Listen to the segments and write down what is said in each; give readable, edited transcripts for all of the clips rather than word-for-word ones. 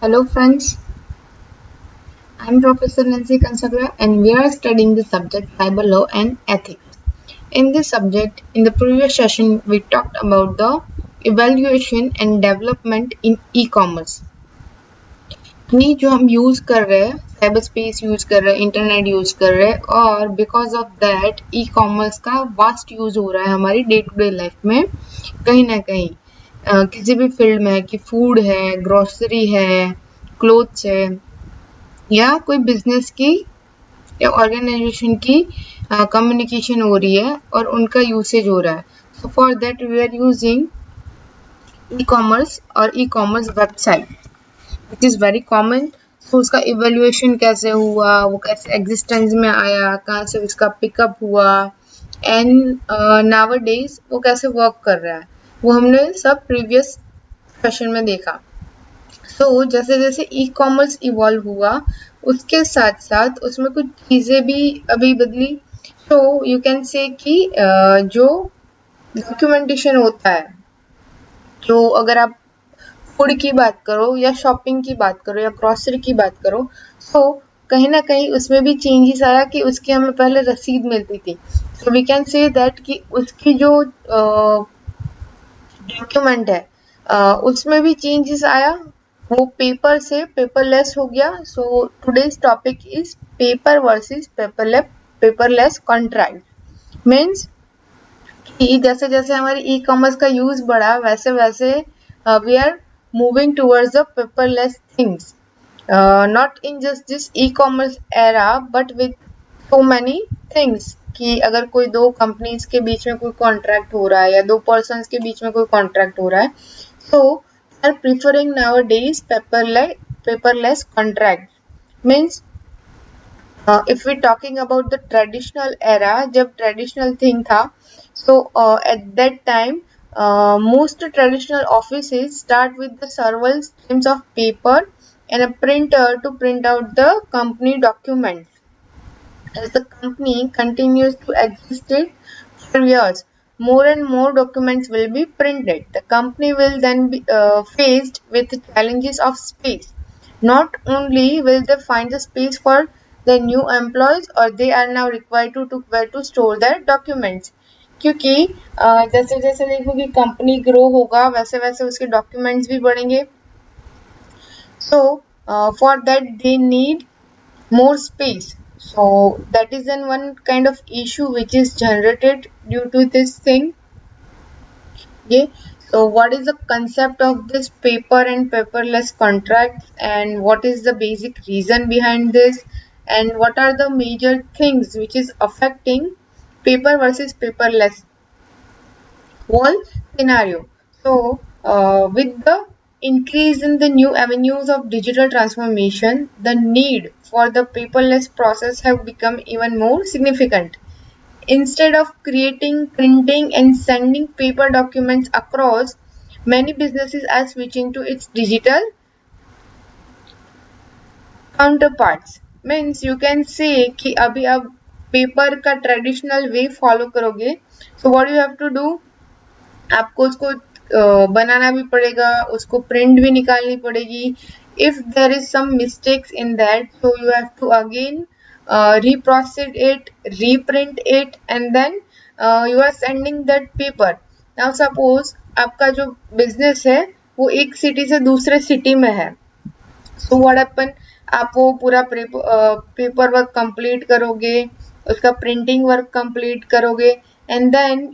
Hello friends, I'm Professor Nancy Consagra and we are studying the subject cyber law and ethics. In this subject, in the previous session, we talked about the evaluation and development in e-commerce. कि जो हम use कर रहे हैं cyber space use कर रहे हैं internet use कर रहे हैं और because of that e commerce का वास्ट यूज हो रहा है हमारी डे टू डे लाइफ में कहीं ना कहीं किसी भी फील्ड में है कि फूड है ग्रोसरी है क्लोथ्स है या कोई बिजनेस की या ऑर्गेनाइजेशन की कम्युनिकेशन हो रही है और उनका यूसेज हो रहा है so for that we are using e commerce और e commerce website which is very common so उसका इवेल्युएशन कैसे हुआ वो कैसे एग्जिस्टेंस में आया कहाँ से उसका पिकअप हुआ एंड नाउ डेज वो कैसे वर्क कर रहा है वो हमने सब प्रीवियस सेशन में देखा जैसे जैसे ई कॉमर्स इवॉल्व हुआ उसके साथ साथ उसमें कुछ चीज़ें भी अभी बदली यू कैन से कि जो डॉक्यूमेंटेशन होता है जो अगर आप फूड की बात करो या शॉपिंग की बात करो या ग्रोसरी की बात करो कहीं ना कहीं उसमें भी चेंजेस आया कि उसकी हमें पहले रसीद मिलती थी so we can say that कि उसकी जो डॉक्यूमेंट है उसमें भी चेंजेस आया वो पेपर से पेपरलेस हो गया today's topic is paper versus paperless contract means कि जैसे जैसे हमारे ई कॉमर्स का यूज बढ़ा वैसे वैसे we are moving towards the paperless things not in just this e-commerce era but with so many things कि अगर कोई दो कंपनीज के बीच में कोई कॉन्ट्रैक्ट हो रहा है या दो पर्सन्स के बीच में कोई कॉन्ट्रैक्ट हो रहा है are preferring nowadays paperless contract means if we talking about the traditional era जब traditional thing था at that time most traditional offices start with the several streams of paper and a printer to print out the company documents. As the company continues to exist for years, more and more documents will be printed. The company will then be faced with the challenges of space. Not only will they find the space for the new employees or they are now required to where to store their documents. क्योंकि जैसे जैसे देखो कि company grow होगा वैसे वैसे उसके documents भी बढ़ेंगे for that they need more space that is then one kind of issue which is generated due to this thing okay what is the concept of this paper and paperless contracts and what is the basic reason behind this and what are the major things which is affecting paper versus paperless whole scenario. With the increase in the new avenues of digital transformation, the need for the paperless process have become even more significant. Instead of creating, printing, and sending paper documents across, many businesses are switching to its digital counterparts. Means you can say कि अभी आप paper का traditional way follow करोगे what you have to do आपको उसको बनाना भी पड़ेगा उसको प्रिंट भी निकालनी पड़ेगी if there is some mistakes in that you have to again reprocess it reprint it and then you are sending that paper now suppose आपका जो बिजनेस है वो एक सिटी से दूसरे सिटी में है व्हाट हैपन आप वो पूरा पेपर वर्क कंप्लीट करोगे उसका प्रिंटिंग वर्क कंप्लीट करोगे and then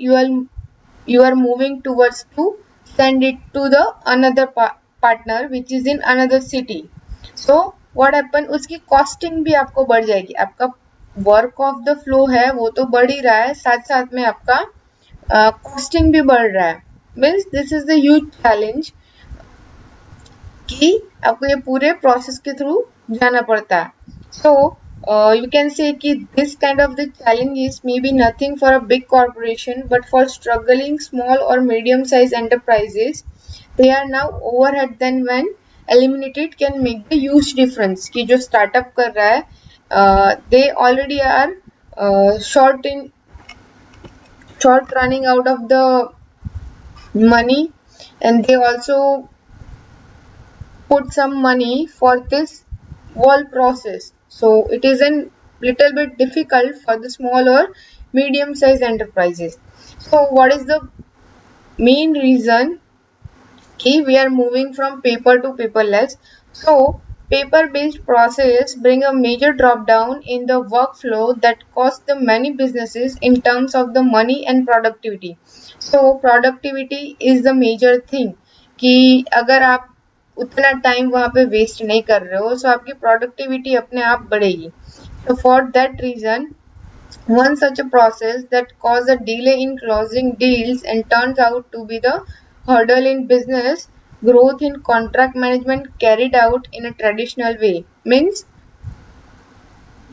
you are moving towards to send it to the another partner which is in another city what happen उसकी कॉस्टिंग भी आपको बढ़ जाएगी आपका वर्क ऑफ द फ्लो है वो तो बढ़ ही रहा है साथ साथ में आपका कॉस्टिंग भी बढ़ रहा है means this is the huge challenge कि आपको ये पूरे प्रोसेस के थ्रू जाना पड़ता है you can say कि this kind of the challenges may be nothing for a big corporation but for struggling small or medium sized enterprises they are now overhead then when eliminated can make the huge difference कि जो startup कर रहा है they already are short running out of the money and they also, put some money for this whole process. So it is a little bit difficult for the small or medium sized enterprises. So what is the main reason we are moving from paper to paperless? So paper based process bring a major drop down in the workflow that cost the many businesses in terms of the money and productivity. So productivity is the major thing कि अगर आप उतना time वहाँ पे waste नहीं कर रहे हो सो आपकी प्रोडक्टिविटी अपने आप बढ़ेगी. So for that reason, one such a process that caused a delay in closing deals and turns out to be the hurdle in business growth in contract management carried out in a traditional way means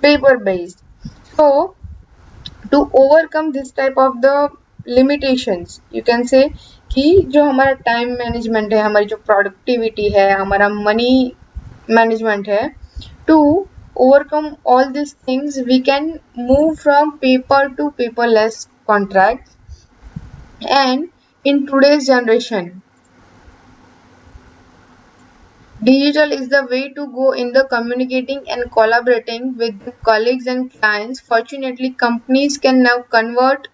paper based. So to overcome this type of the limitations you can say कि जो हमारा time management है, हमारी जो productivity है, हमारा money management है, to overcome all these things we can move from paper to paperless contracts. And in today's generation digital is the way to go in the communicating and collaborating with the colleagues and clients. Fortunately, companies can now convert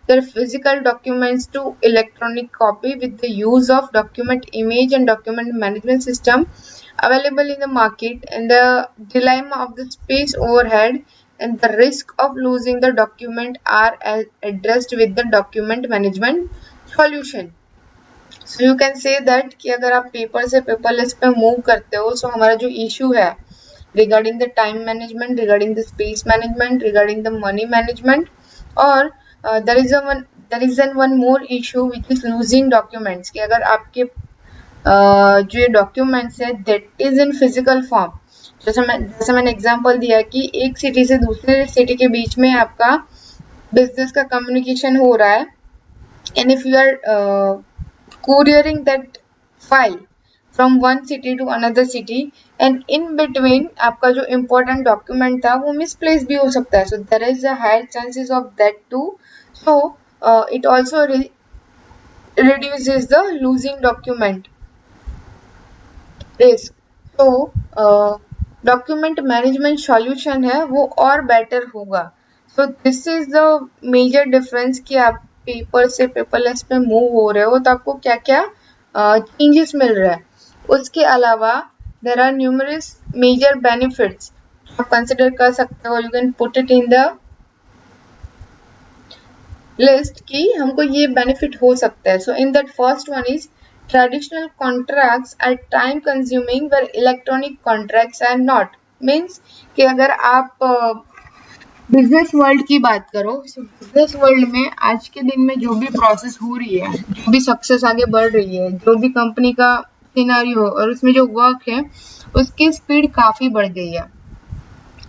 their physical documents to electronic copy with the use of document image and document management system available in the market, and the dilemma of the space overhead and the risk of losing the document are addressed with the document management solution. So you can say that कि अगर आप paper से paperless पे move करते हो सो हमारा जो issue है regarding the time management, regarding the space management, regarding the money management, और there is an one more issue which is losing documents कि अगर आपके जो ये डॉक्यूमेंट्स है that is in physical form. जैसे मैंने एग्जांपल दिया कि एक सिटी से दूसरे सिटी के बीच में आपका बिजनेस का कम्युनिकेशन हो रहा है and if you are couriering that file from one city to another city and in between आपका जो important document था वो misplaced भी हो सकता है. So there is a higher chances of that too. So it also reduces the losing document risk. So document management solution है वो और better होगा. So this is the major difference कि आप पेपर से पेपरलेस पे मूव हो रहे हो तो आपको क्या क्या चेंजेस मिल रहा है. उसके अलावा there are numerous major benefits आप कंसिडर कर सकते हो. You can put it in the list कि हमको ये बेनिफिट हो सकता है. So in that first one is traditional contracts are time consuming where electronic contracts are not. Means कि अगर आप बिजनेस वर्ल्ड की बात करो तो बिजनेस वर्ल्ड में आज के दिन में जो भी प्रोसेस हो रही है, जो भी सक्सेस आगे बढ़ रही है, जो भी कंपनी का सिनेरियो और उसमें जो वर्क है उसकी स्पीड काफी बढ़ गई है.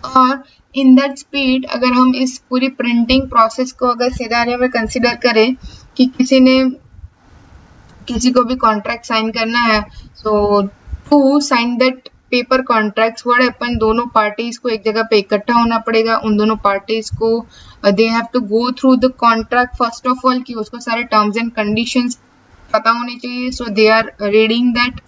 और इन दैट स्पीड अगर हम इस पूरी प्रिंटिंग प्रोसेस को अगर सिनेरियो में कंसिडर करें कि किसी को भी कॉन्ट्रैक्ट साइन करना है so to sign that paper contracts what happen दोनों पार्टीज को एक जगह पे इकट्ठा होना पड़ेगा. उन दोनों पार्टीज को they have to go through the contract first of all कि उसको सारे टर्म्स एंड कंडीशंस पता होने चाहिए. So they are reading that.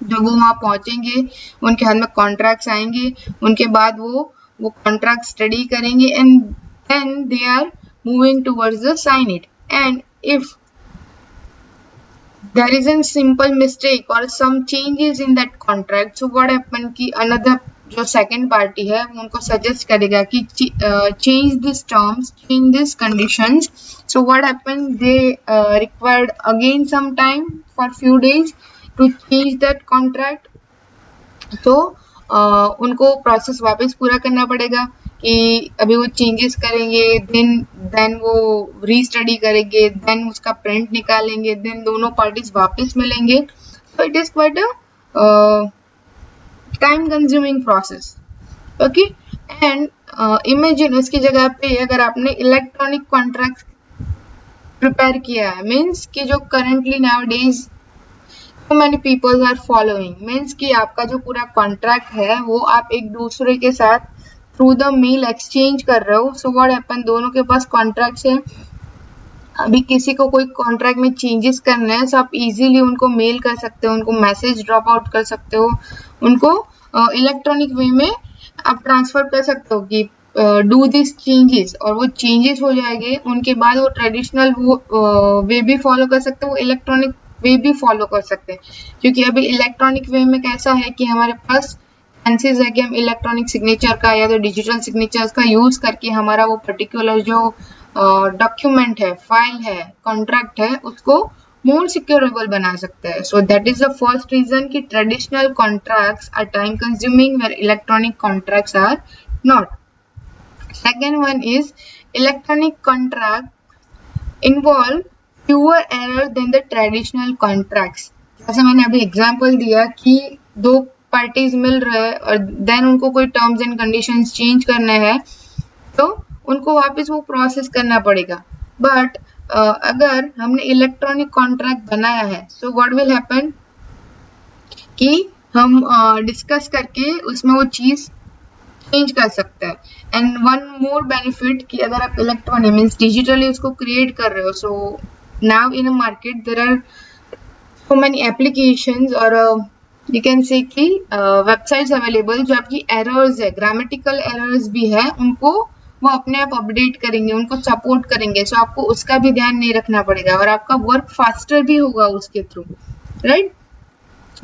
जब वो वहाँ पहुंचेंगे उनके हाथ में कॉन्ट्रैक्ट्स आएंगे, उनके बाद वो कॉन्ट्रैक्ट स्टडी करेंगे and then they are moving towards the sign it. And if there is a simple mistake or some changes in that contract, so what happen कि another जो second party है वो उनको suggest करेगा कि change these terms, change these conditions. So what happened, they required again some time for few days to change that contract. तो उनको process वापस पूरा करना पड़ेगा कि अभी वो चेंजेस करेंगे, देन वो रीस्टडी करेंगे, देन उसका प्रिंट निकालेंगे, देन दोनों पार्टीज वापस मिलेंगे. So it is quite a time consuming process. Okay. And imagine उसकी जगह पे अगर आपने इलेक्ट्रॉनिक कॉन्ट्रैक्ट प्रिपेयर किया है, मीन्स कि जो currently now days many people are following, means कि आपका जो पूरा कॉन्ट्रैक्ट है वो आप एक दूसरे के साथ थ्रू द मेल एक्सचेंज कर रहे हो. सो व्हाट हैपन, दोनों के पास कॉन्ट्रैक्ट्स है, अभी किसी को कोई कॉन्ट्रैक्ट में चेंजेस करना है, तो आप इजीली उनको मेल कर सकते हो, उनको मैसेज ड्रॉप आउट कर सकते हो, उनको इलेक्ट्रॉनिक वे में आप ट्रांसफर कर सकते हो कि डू दिस चेंजेस, और वो चेंजेस हो जाएंगे। उनके बाद वो ट्रेडिशनल वो वे भी फॉलो कर सकते हो, वो इलेक्ट्रॉनिक वे भी फॉलो कर सकते हैं। क्योंकि अभी इलेक्ट्रॉनिक वे में कैसा है कि हमारे पास चांसेस है कि हम इलेक्ट्रॉनिक सिग्नेचर का या तो डिजिटल सिग्नेचर्स का यूज करके हमारा वो पर्टिकुलर जो डॉक्यूमेंट है, फाइल है, कॉन्ट्रैक्ट है, उसको मोर सिक्योरेबल बना सकते हैं। So that is the first reason कि traditional contracts are time consuming where electronic contracts are not. Second one is electronic contract involve fewer error than the traditional contracts. जैसे मैंने अभी एग्जांपल दिया कि दो पार्टीज मिल रहे हैं और देन उनको कोई टर्म्स एंड कंडीशंस चेंज करने हैं, तो उनको वापस वो प्रोसेस करना पड़ेगा। बट अगर हमने इलेक्ट्रॉनिक कॉन्ट्रैक्ट बनाया है, सो व्हाट विल हैपन कि हम डिस्कस करके उसमें वो चीज चेंज कर सकते हैं। एंड वन मोर बेनिफिट कि अगर आप इलेक्ट्रॉनिक मीन्स डिजिटली उसको क्रिएट कर रहे हो, so now in a market there are so many applications और यू कैन से कि वेबसाइट्स अवेलेबल जो आपकी एरर्स है, ग्रामेटिकल एरर्स भी है, उनको वो अपने आप अपडेट करेंगे, उनको सपोर्ट करेंगे। सो आपको उसका भी ध्यान नहीं रखना पड़ेगा और आपका वर्क फास्टर भी होगा उसके through, right?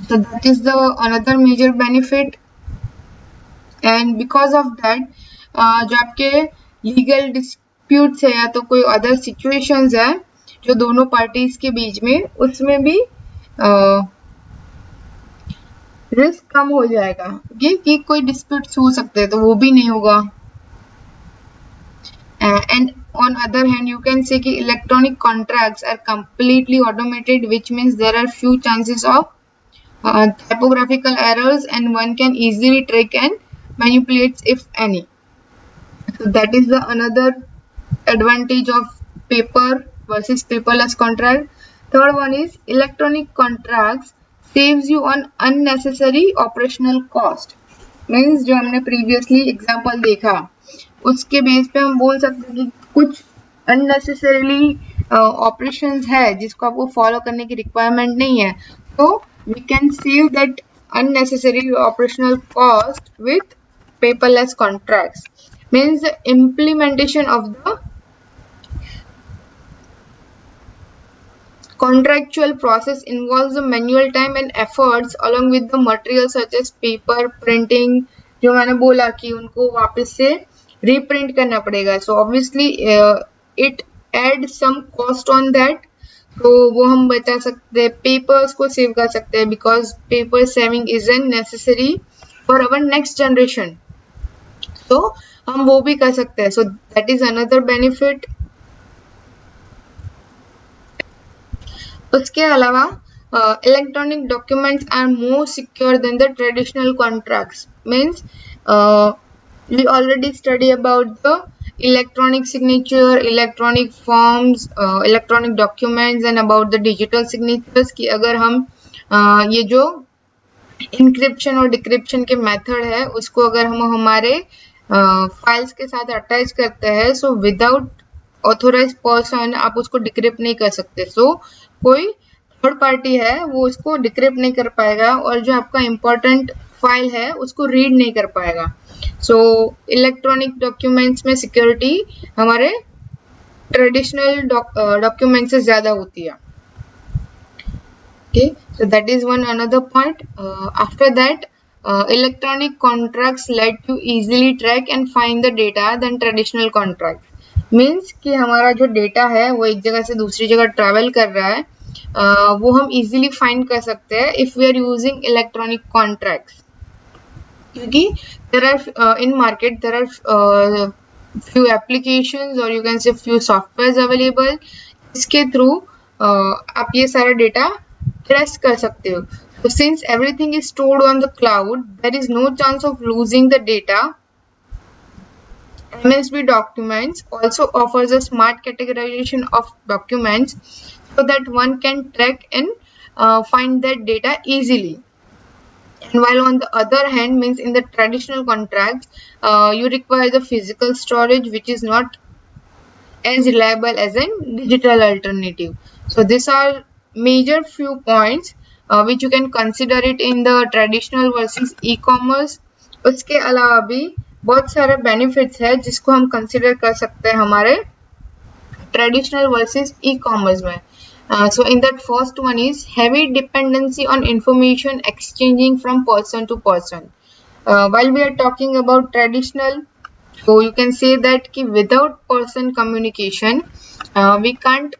So that is the another major benefit, and because of that जो आपके लीगल डिस्प्यूट्स है या तो कोई अदर सिचुएशंस है जो दोनों पार्टीज के बीच में, उसमें भी रिस्क कम हो जाएगा कि कोई डिस्प्यूट्स हो सकते हैं, तो वो भी नहीं होगा। And on other hand you can say कि electronic contracts are completely automated, which means there are few chances of typographical errors and one can easily track and manipulate if any. So that is the another advantage of paper versus paperless contract. Third one is electronic contracts saves you on unnecessary operational cost. Means जो हमने previously example देखा उसके base पे हम बोल सकते हैं कि कुछ unnecessarily operations है जिसको आपको follow करने की requirement नहीं है, तो we can save that unnecessary operational cost with paperless contracts. Means the implementation of the contractual process involves the manual time and efforts along with the materials such as paper, printing, जो मैंने बोला कि उनको वापस से reprint करना पड़ेगा, so obviously it adds some cost on that, तो वो हम बचा सकते हैं, पेपर्स को सेव कर सकते हैं because paper saving isn't necessary for our next generation, तो हम वो भी कर सकते हैं। so that is another benefit. उसके अलावा electronic documents are more secure than the traditional contracts. Means we already study about the electronic signature, electronic forms, electronic documents and about the digital signatures कि अगर हम ये जो encryption और decryption के method है उसको अगर हम हमारे फाइल्स के साथ अटैच करते हैं, सो विदाउट ऑथोराइज्ड पर्सन आप उसको डिक्रिप्ट नहीं कर सकते। सो कोई थर्ड पार्टी है वो उसको डिक्रिप्ट नहीं कर पाएगा और जो आपका इम्पोर्टेंट फाइल है उसको रीड नहीं कर पाएगा। सो इलेक्ट्रॉनिक डॉक्यूमेंट्स में सिक्योरिटी हमारे ट्रेडिशनल डॉक्यूमेंट से ज्यादा होती है। Okay, so that is one another point. After that, electronic contracts let you easily track and find the data than traditional contracts. Means कि हमारा जो डेटा है वो एक जगह से दूसरी जगह ट्रैवल कर रहा है, वो हम easily find कर सकते हैं if we are using electronic contracts. क्योंकि there are in market there are few applications or you can say few softwares available इसके थ्रू आप ये सारा डेटा ट्रेस कर सकते हो। So since everything is stored on the cloud, there is no chance of losing the data. MSB Documents also offers a smart categorization of documents so that one can track and find that data easily. And while on the other hand, means in the traditional contracts, you require the physical storage which is not as reliable as a digital alternative. So these are major few points which you can consider it in the traditional versus e-commerce. उसके अलावा भी बहुत सारे benefits है जिसको हम consider कर सकते हैं हमारे traditional versus e-commerce में. So in that first one is heavy dependency on information exchanging from person to person. While we are talking about traditional, so you can say that ki without person communication, we can't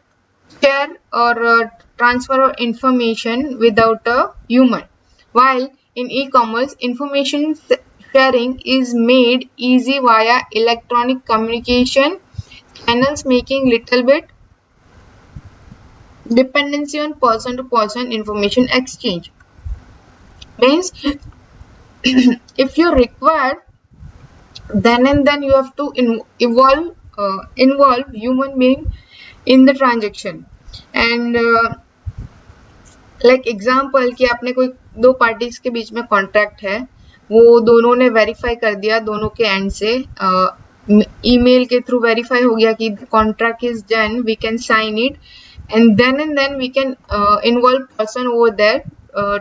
share or transfer our information without a human. While in e-commerce, information sharing is made easy via electronic communication channels, making little bit dependency on person to person information exchange. Means if you require, then and then you have to involve human being in the transaction. And like example कि आपने कोई दो parties के बीच में contract है, वो दोनों ने वेरीफाई कर दिया, दोनों के एंड से ईमेल के थ्रू वेरीफाई हो गया कि contract is done, we can sign it, and then we can involve person over there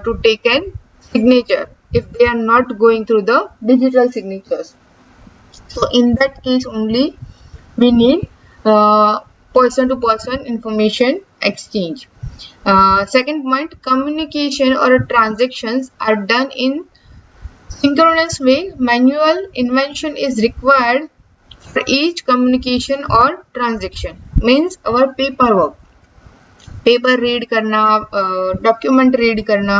to take an signature if they are not going through the digital signatures. So in that case only we need person to person information exchange. Second point, communication or transactions are done in synchronous way. Manual invention is required for each communication or transaction. Means our paperwork, paper read करना, document read करना,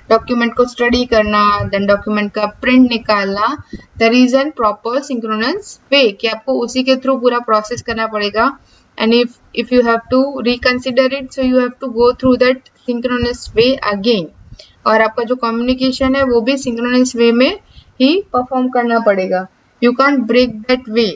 document को study करना, then document का print निकालना, there is an proper synchronous way कि आपको उसी के थ्रू पूरा प्रोसेस करना पड़ेगा. And if you have to reconsider it, so you have to go through that synchronous way again. और आपका जो कम्युनिकेशन है वो भी सिंक्रोनस वे में ही परफॉर्म करना पड़ेगा. You can't break that way.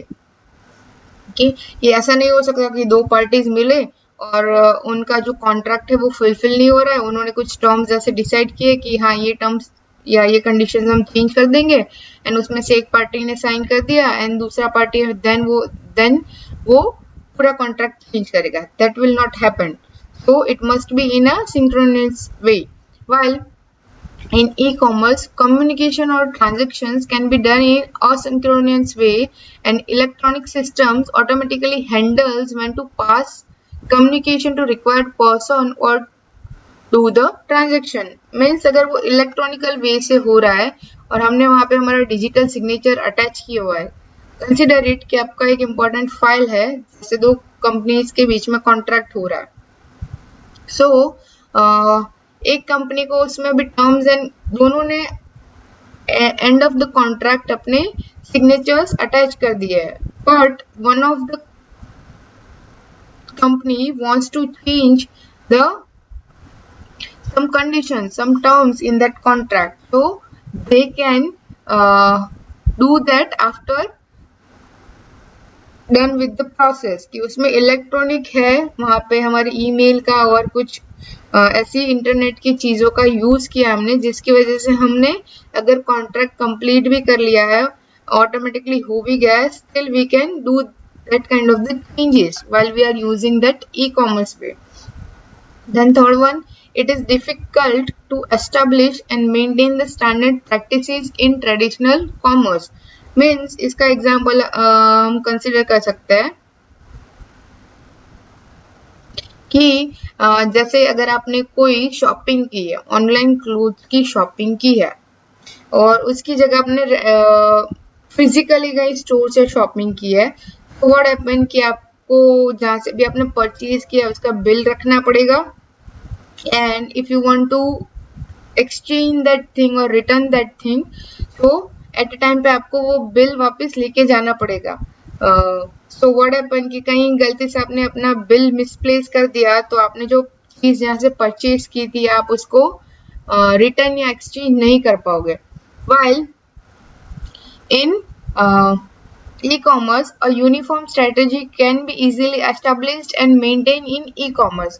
ये ऐसा नहीं हो सकता कि दो पार्टीज मिले और उनका जो कॉन्ट्रैक्ट है वो फुलफिल नहीं हो रहा है, उन्होंने कुछ टर्म्स ऐसे डिसाइड किए कि हाँ ये टर्म्स या ये कंडीशंस हम चेंज कर देंगे, एंड उसमें से एक पार्टी ने साइन कर दिया एंड दूसरा पार्टी देन वो पूरा कॉन्ट्रैक्ट चेंज करेगा. That will not happen. So it must be in a synchronous way. While in e-commerce, communication or transactions can be done in asynchronous way, and electronic systems automatically handles when to pass communication to required person or do the transaction. Means अगर वो electronical वे से हो रहा है और हमने वहाँ पे हमारा डिजिटल सिग्नेचर अटैच किया हुआ है, कंसिडर इट कि आपका एक इम्पोर्टेंट फाइल है, जैसे दो कंपनीज के बीच में कॉन्ट्रैक्ट हो रहा है. सो एक कंपनी को उसमें भी टर्म्स एंड दोनों ने एंड ऑफ द कॉन्ट्रैक्ट अपने सिग्नेचर्स अटैच कर दिए है, but one of the company wants to change some conditions, some terms in that contract, so they can do that after done with the process. कि उसमें electronic है, वहाँ पे हमारे ईमेल का और कुछ ऐसी इंटरनेट की चीजों का यूज किया हमने, जिसकी वजह से हमने अगर कॉन्ट्रैक्ट कंप्लीट भी कर लिया है, ऑटोमेटिकली हो भी गया है, still we can do that kind of the changes while we are using that e-commerce way. Then third one, it is difficult to establish and maintain the standard practices in traditional commerce. Means इसका example हम consider कर सकते हैं कि जैसे अगर आपने कोई शॉपिंग की है, ऑनलाइन क्लोथ्स की शॉपिंग की है, और उसकी जगह आपने फिजिकली गई स्टोर से शॉपिंग की है, तो व्हाट हैपन कि आपको जहाँ से भी आपने परचेज किया उसका बिल रखना पड़ेगा, and if you want to exchange that thing और रिटर्न दैट थिंग, तो एट अ टाइम पे आपको वो बिल वापस लेके जाना पड़ेगा. सो व्हाट हैपन कि कहीं गलती से आपने अपना बिल मिसप्लेस कर दिया, तो आपने जो चीज यहाँ से परचेज की थी आप उसको रिटर्न या एक्सचेंज नहीं कर पाओगे. While in e-commerce, a uniform strategy can be easily established and maintained in e-commerce.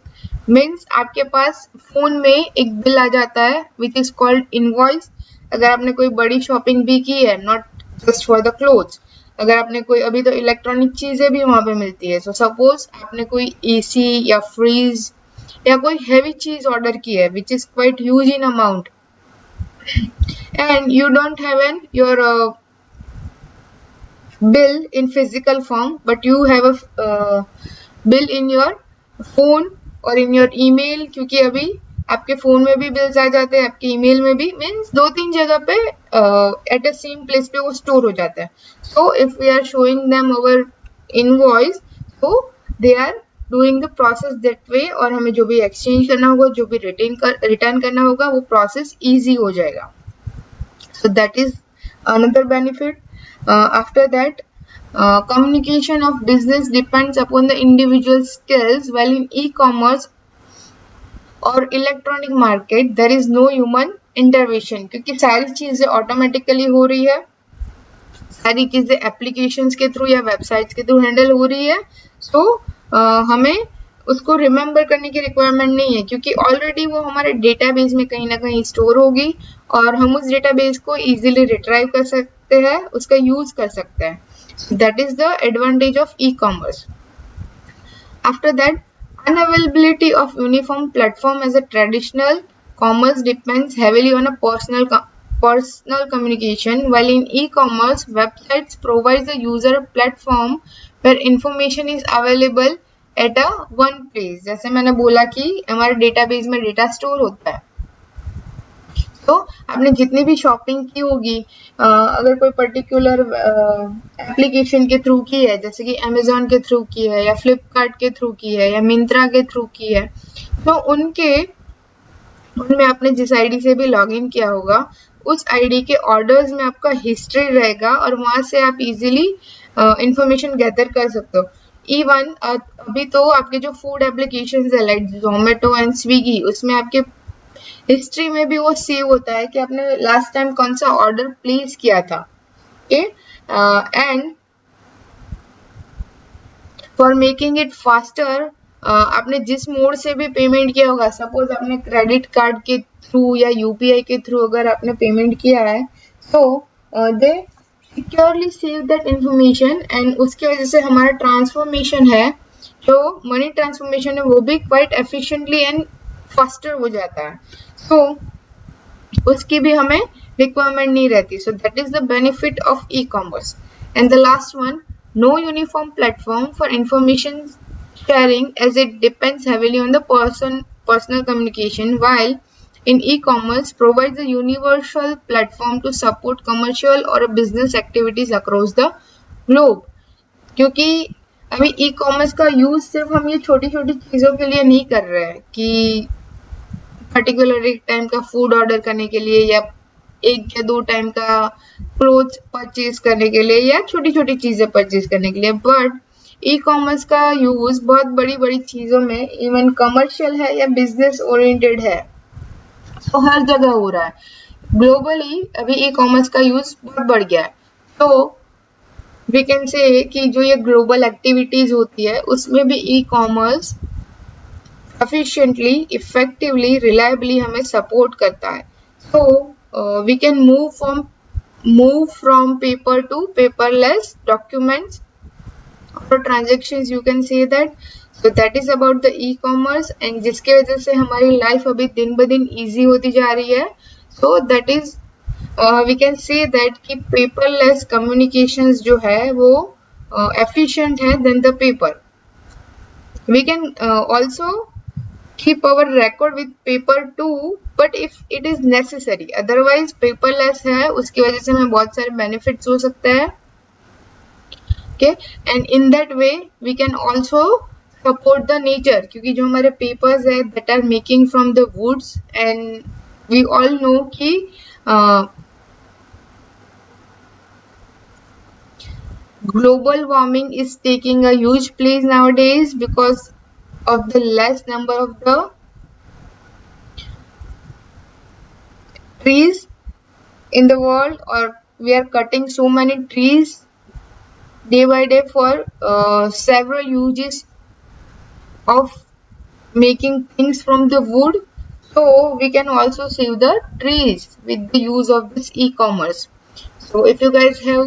Means आपके पास फोन में एक बिल आ जाता है which is called invoice. अगर आपने कोई बड़ी शॉपिंग भी की है, not just for the clothes, अगर आपने कोई, अभी तो इलेक्ट्रॉनिक चीजें भी वहां पे मिलती है, सो सपोज आपने कोई एसी या फ्रीज या कोई हैवी चीज ऑर्डर की है which is quite huge in amount, and you don't have your bill in physical form, but you have a bill in your phone और in your email, क्योंकि अभी आपके फोन में भी बिल्स आ जाते हैं, आपके ईमेल में भी, मीन्स 2-3 जगह पे एट अ सेम प्लेस पे वो स्टोर हो जाता है. So if we are showing them our invoice, so they are doing the process that way, और हमें जो भी एक्सचेंज करना होगा, जो भी रिटर्न करना होगा, वो प्रोसेस ईजी हो जाएगा. So that is another benefit. After that, communication of business depends upon the individual skills, while in e-commerce और electronic market there is no human intervention, क्योंकि सारी चीजें ऑटोमेटिकली हो रही है, सारी चीजें एप्लीकेशंस के थ्रू या वेबसाइट्स के थ्रू हैंडल हो रही है. सो हमें उसको रिमेम्बर करने की रिक्वायरमेंट नहीं है, क्योंकि ऑलरेडी वो हमारे डेटाबेस में कहीं ना कहीं स्टोर होगी और हम उस डेटाबेस को इजीली रिट्राइव कर सकते हैं, उसका यूज कर सकते हैं. That is the advantage of e commerce. After that, unavailability of uniform platform as a traditional commerce depends heavily on a personal communication, while in e-commerce websites provide the user a platform where information is available at a one place. जैसे मैंने बोला कि हमारे database में data store होता है, तो आपने जितनी भी शॉपिंग की होगी, अगर कोई पर्टिकुलर एप्लीकेशन के थ्रू की है, जैसे कि अमेजोन के थ्रू की है या फ्लिपकार्ट के थ्रू की है या मिंत्रा के थ्रू की है, तो उनमें आपने जिस आईडी से भी लॉगिन किया होगा, उस आईडी के ऑर्डर्स में आपका हिस्ट्री रहेगा और वहां से आप इजीली इंफॉर्मेशन गैदर कर सकते हो. इवन अभी तो आपके जो फूड एप्लीकेशंस है लाइक जोमेटो एंड स्विगी, उसमें आपके हिस्ट्री में भी वो सेव होता है कि आपने लास्ट टाइम कौन सा ऑर्डर प्लेस किया था. Okay, and for making it faster, आपने जिस मोड से भी पेमेंट किया होगा, सपोज आपने क्रेडिट कार्ड के थ्रू या यूपीआई के थ्रू अगर आपने पेमेंट किया है, तो they securely save that information, and उसकी वजह से हमारा ट्रांसफॉर्मेशन है, जो मनी ट्रांसफॉर्मेशन है, वो भी क्वाइट एफिशिएंटली एंड फास्टर हो जाता है. सो उसकी भी हमें रिक्वायरमेंट नहीं रहती. सो that is the benefit of e commerce. And the last one, no uniform platform for information sharing as it depends heavily on the personal communication, while in e-commerce provides a universal platform to support commercial or business activities across the globe. क्योंकि अभी e commerce का use सिर्फ हम ये छोटी छोटी चीजों के लिए नहीं कर रहे हैं कि पर्टिकुलर एक टाइम का फूड ऑर्डर करने के लिए या 1 या 2 टाइम का क्लोथ्स परचेज करने के लिए या छोटी छोटी चीजें परचेज करने के लिए, बट ई कॉमर्स का यूज बहुत बड़ी बड़ी चीजों में, इवन कमर्शियल है या बिजनेस ओरिएंटेड है, तो हर जगह हो रहा है. ग्लोबली अभी ई कॉमर्स का यूज बहुत बढ़ गया है. तो वी कैन से कि जो ये ग्लोबल एक्टिविटीज होती है उसमें भी e commerce efficiently, effectively, reliably हमें सपोर्ट करता है. So we can move from paper to paperless documents or transactions, you can say that. So that is about the e-commerce, and जिसके वजह से हमारी लाइफ अभी दिन ब दिन easy होती जा रही है. So that is we can say that कि paperless communications जो है वो efficient है than the paper. We can also keep our record with paper too, but if it is necessary, otherwise paperless है, उसकी वजह से हमें बहुत सारे benefits हो सकते हैं. Okay, and in that way we can also support the nature, क्योंकि जो हमारे papers है that are making from the woods, and we all know कि global warming is taking a huge place nowadays because of the less number of the trees in the world, or we are cutting so many trees day by day for several uses of making things from the wood. So we can also save the trees with the use of this e-commerce. So if you guys have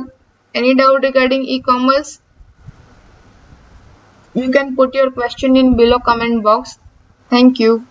Any doubt regarding e-commerce? You can put your question in below comment box. Thank you.